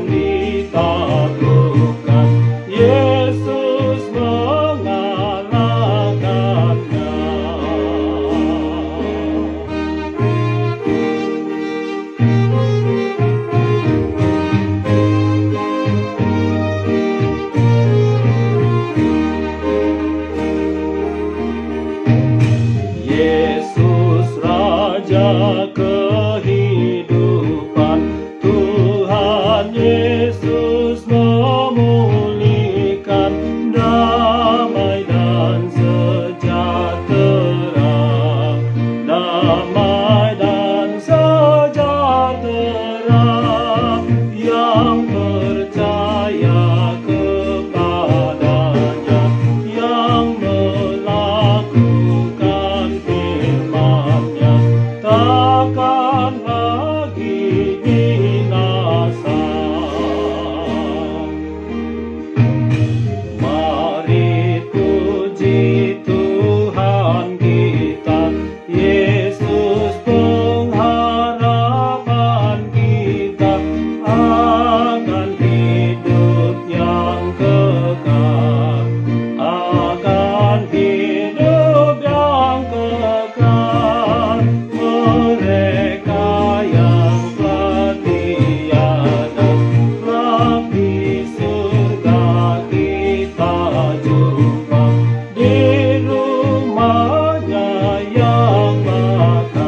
ditaklukkan, Yesus mengalahkannya. Yesus Raja kehidupan, Tuhan Yesus memulihkan, damai dan sejahtera, damai dan sejahtera. Yang percaya kepadanya, yang melakukan firman-Nya, takkan lagi binasa. Mari puji Tuhan kita, Yesus pengharapan kita, akan hidup yang kekal, akan hidup yang kekal. Mereka yang telah tiada, kelak di surga kita jumpa, di rumah-Nya yang bakal.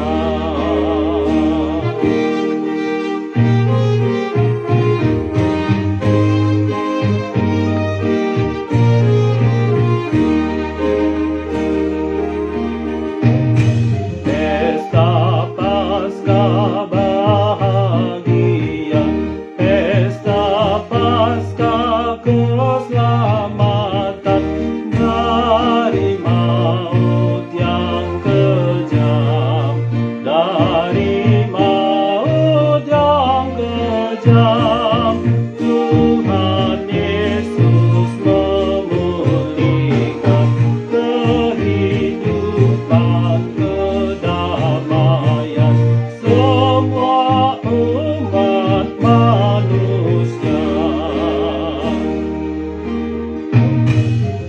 Pesta Paskah bahagia, pesta Paskah keselamatan, dari maut yang kejam, dari maut yang kejam. Tuhan Yesus memulihkan, kehidupan, kedamaian, semua umat manusia.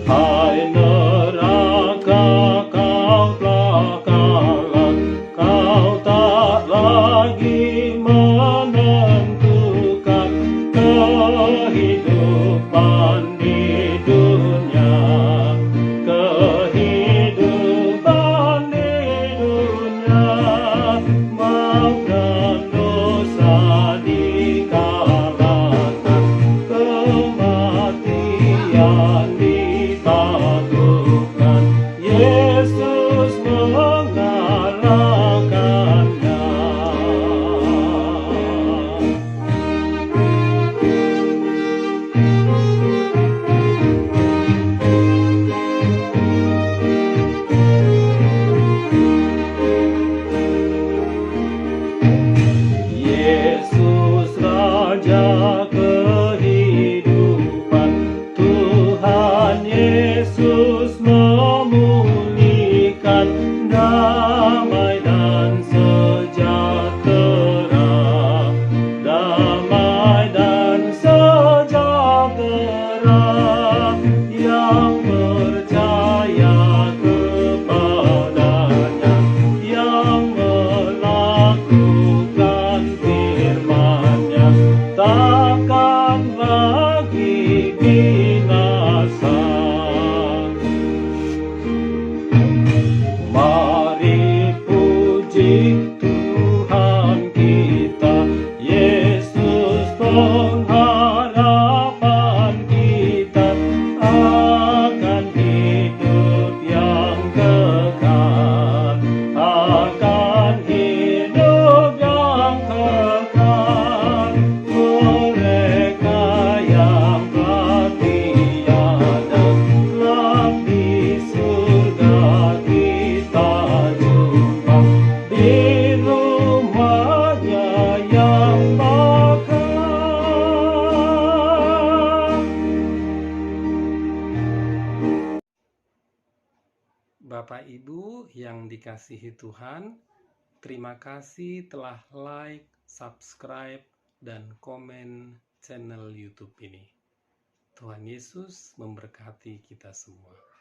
Hai neraka, kau telah kalah, kau tak lagi menentukan kehidupan di dunia, kehidupan di dunia. Maaf dan dosa dikalahkan, kematian ditaklukkan, Yesus mengalahkannya. Yesus Raja kehidupan, Tuhan Yesus memulihkan, damai dan sejahtera, damai dan sejahtera. Yang percaya kepadanya, yang melakukan firman-Nya, takkan lagi binasa. Mari puji Tuhan kita, Yesus pengharapan kita, akan hidup yang kekal, akan hidup yang kekal. Mereka yang telah tiada, kelak di surga kita jumpa, di rumah-Nya yang bakal. Bapak Ibu yang dikasihi Tuhan, terima kasih telah like, subscribe, dan komen channel YouTube ini. Tuhan Yesus memberkati kita semua.